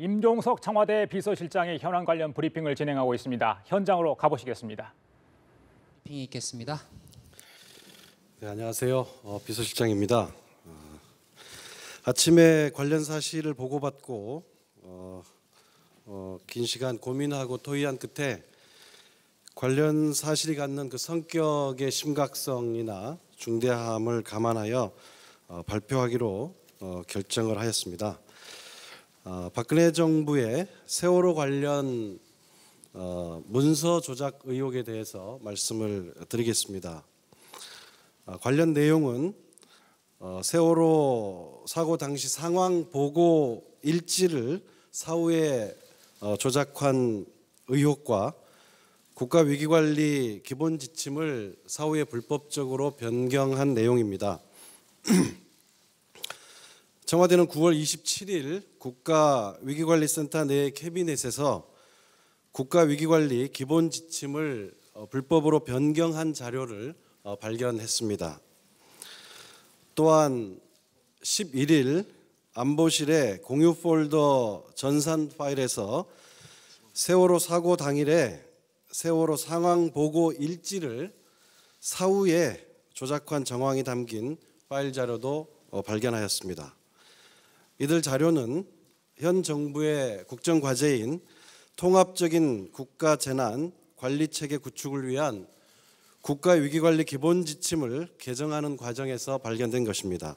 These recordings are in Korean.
임종석 청와대 비서실장이 현안 관련 브리핑을 진행하고 있습니다. 현장으로 가보시겠습니다. 브리핑이 있겠습니다. 네, 안녕하세요. 비서실장입니다. 아침에 관련 사실을 보고받고 긴 시간 고민하고 토의한 끝에 관련 사실이 갖는 그 성격의 심각성이나 중대함을 감안하여 발표하기로 결정을 하였습니다. 박근혜 정부의 세월호 관련 문서 조작 의혹에 대해서 말씀을 드리겠습니다. 관련 내용은 세월호 사고 당시 상황 보고 일지를 사후에 조작한 의혹과 국가위기관리 기본 지침을 사후에 불법적으로 변경한 내용입니다. 청와대는 9월 27일 국가위기관리센터 내 캐비넷에서 국가위기관리 기본 지침을 불법으로 변경한 자료를 발견했습니다. 또한 11일 안보실의 공유 폴더 전산 파일에서 세월호 사고 당일에 세월호 상황 보고 일지를 사후에 조작한 정황이 담긴 파일 자료도 발견하였습니다. 이들 자료는 현 정부의 국정과제인 통합적인 국가재난 관리체계 구축을 위한 국가위기관리 기본 지침을 개정하는 과정에서 발견된 것입니다.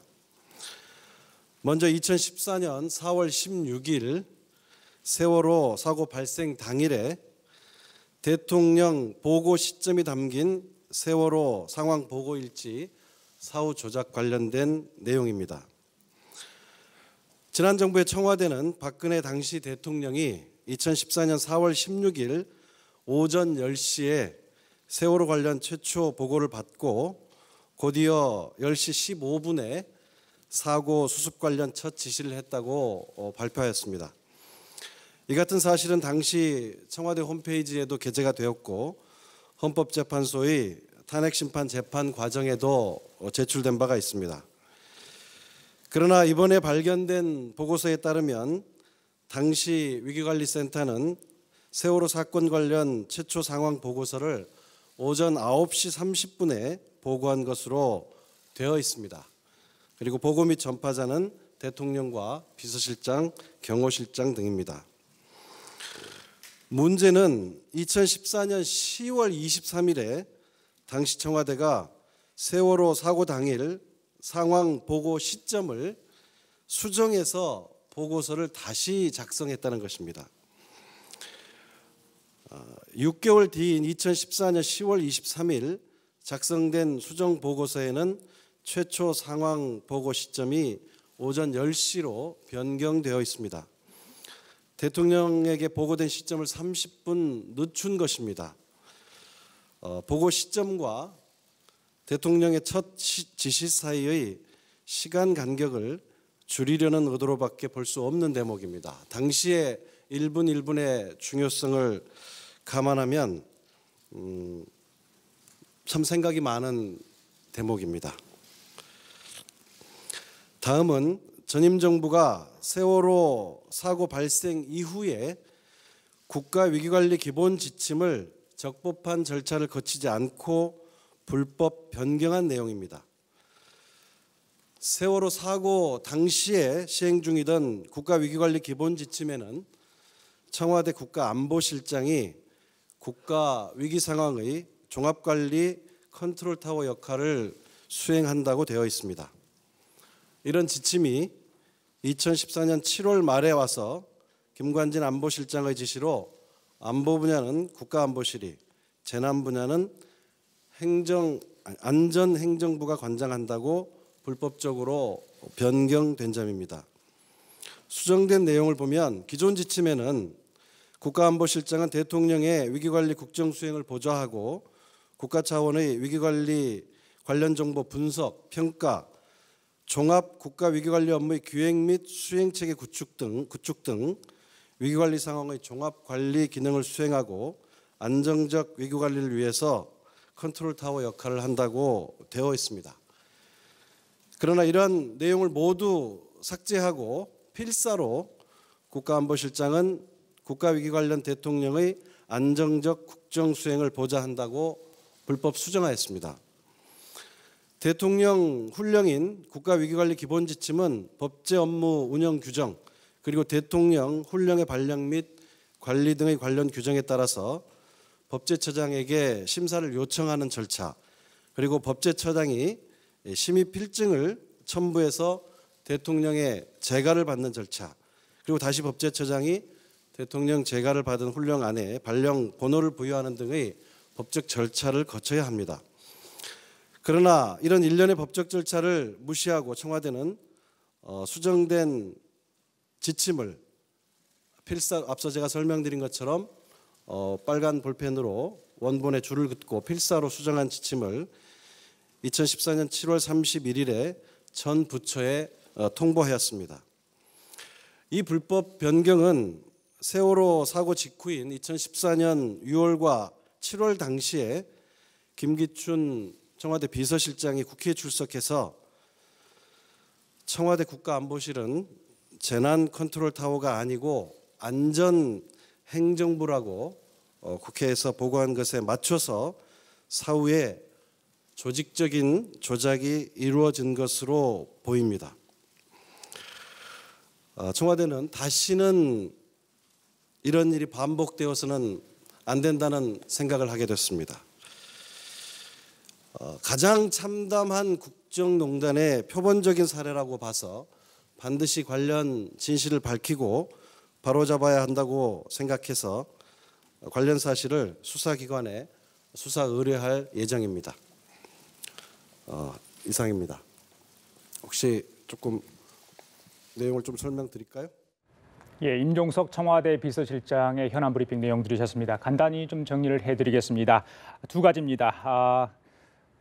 먼저 2014년 4월 16일 세월호 사고 발생 당일에 대통령 보고 시점이 담긴 세월호 상황 보고 일지 사후 조작 관련된 내용입니다. 지난 정부의 청와대는 박근혜 당시 대통령이 2014년 4월 16일 오전 10시에 세월호 관련 최초 보고를 받고 곧이어 10시 15분에 사고 수습 관련 첫 지시를 했다고 발표하였습니다. 이 같은 사실은 당시 청와대 홈페이지에도 게재가 되었고 헌법재판소의 탄핵심판 재판 과정에도 제출된 바가 있습니다. 그러나 이번에 발견된 보고서에 따르면 당시 위기관리센터는 세월호 사건 관련 최초 상황 보고서를 오전 9시 30분에 보고한 것으로 되어 있습니다. 그리고 보고 및 전파자는 대통령과 비서실장, 경호실장 등입니다. 문제는 2014년 10월 23일에 당시 청와대가 세월호 사고 당일 상황 보고 시점을 수정해서 보고서를 다시 작성했다는 것입니다. 6개월 뒤인 2014년 10월 23일 작성된 수정 보고서에는 최초 상황 보고 시점이 오전 10시로 변경되어 있습니다. 대통령에게 보고된 시점을 30분 늦춘 것입니다. 보고 시점과 대통령의 첫 지시 사이의 시간 간격을 줄이려는 의도로밖에 볼 수 없는 대목입니다. 당시의 1분 1분의 중요성을 감안하면 참 생각이 많은 대목입니다. 다음은 전임 정부가 세월호 사고 발생 이후에 국가위기관리 기본 지침을 적법한 절차를 거치지 않고 불법 변경한 내용입니다. 세월호 사고 당시에 시행 중이던 국가위기관리 기본 지침에는 청와대 국가안보실장이 국가위기 상황의 종합관리 컨트롤타워 역할을 수행한다고 되어 있습니다. 이런 지침이 2014년 7월 말에 와서 김관진 안보실장의 지시로 안보 분야는 국가안보실이, 재난 분야는 안전행정부가 관장한다고 불법적으로 변경된 점입니다. 수정된 내용을 보면 기존 지침에는 국가안보실장은 대통령의 위기관리 국정수행을 보좌하고 국가 차원의 위기관리 관련 정보 분석, 평가, 종합 국가위기관리 업무의 기획 및 수행체계 구축 등 위기관리 상황의 종합관리 기능을 수행하고 안정적 위기관리를 위해서 컨트롤타워 역할을 한다고 되어 있습니다. 그러나 이러한 내용을 모두 삭제하고 필사로 국가안보실장은 국가위기 관련 대통령의 안정적 국정 수행을 보좌한다고 불법 수정하였습니다. 대통령 훈령인 국가위기관리 기본지침은 법제 업무 운영 규정 그리고 대통령 훈령의 발령 및 관리 등의 관련 규정에 따라서 법제처장에게 심사를 요청하는 절차 그리고 법제처장이 심의 필증을 첨부해서 대통령의 재가를 받는 절차 그리고 다시 법제처장이 대통령 재가를 받은 훈령안에 발령 번호를 부여하는 등의 법적 절차를 거쳐야 합니다. 그러나 이런 일련의 법적 절차를 무시하고 청와대는 수정된 지침을 앞서 제가 설명드린 것처럼 빨간 볼펜으로 원본에 줄을 긋고 필사로 수정한 지침을 2014년 7월 31일에 전 부처에 통보하였습니다. 이 불법 변경은 세월호 사고 직후인 2014년 6월과 7월 당시에 김기춘 청와대 비서실장이 국회에 출석해서 청와대 국가안보실은 재난 컨트롤 타워가 아니고 안전행정부라고 국회에서 보고한 것에 맞춰서 사후에 조직적인 조작이 이루어진 것으로 보입니다. 청와대는 다시는 이런 일이 반복되어서는 안 된다는 생각을 하게 됐습니다. 가장 참담한 국정농단의 표본적인 사례라고 봐서 반드시 관련 진실을 밝히고 바로잡아야 한다고 생각해서 관련 사실을 수사기관에 수사 의뢰할 예정입니다. 이상입니다. 혹시 조금 내용을 좀 설명드릴까요? 예, 임종석 청와대 비서실장의 현안 브리핑 내용 들으셨습니다. 간단히 좀 정리를 해드리겠습니다. 두 가지입니다.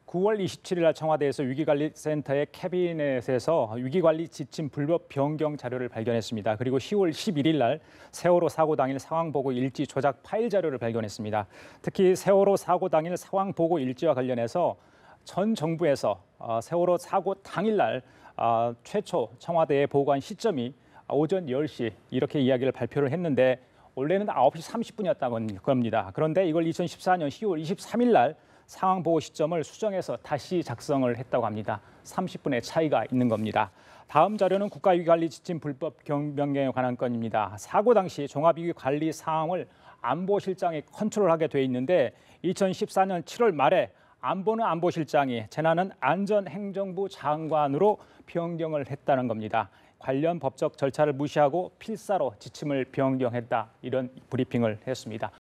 9월 27일 날 청와대에서 위기관리센터의 캐비넷에서 위기관리 지침 불법 변경 자료를 발견했습니다. 그리고 10월 11일 날 세월호 사고 당일 상황보고 일지 조작 파일 자료를 발견했습니다. 특히 세월호 사고 당일 상황보고 일지와 관련해서 전 정부에서 세월호 사고 당일 날 최초 청와대에 보고한 시점이 오전 10시 이렇게 이야기를 발표를 했는데 원래는 9시 30분이었다는 겁니다. 그런데 이걸 2014년 10월 23일 날 상황 보고 시점을 수정해서 다시 작성을 했다고 합니다. 30분의 차이가 있는 겁니다. 다음 자료는 국가위기관리 지침 불법 변경에 관한 건입니다. 사고 당시 종합위기관리 상황을 안보실장이 컨트롤하게 돼 있는데 2014년 7월 말에 안보는 안보실장이 재난은 안전행정부 장관으로 변경을 했다는 겁니다. 관련 법적 절차를 무시하고 필사로 지침을 변경했다 이런 브리핑을 했습니다.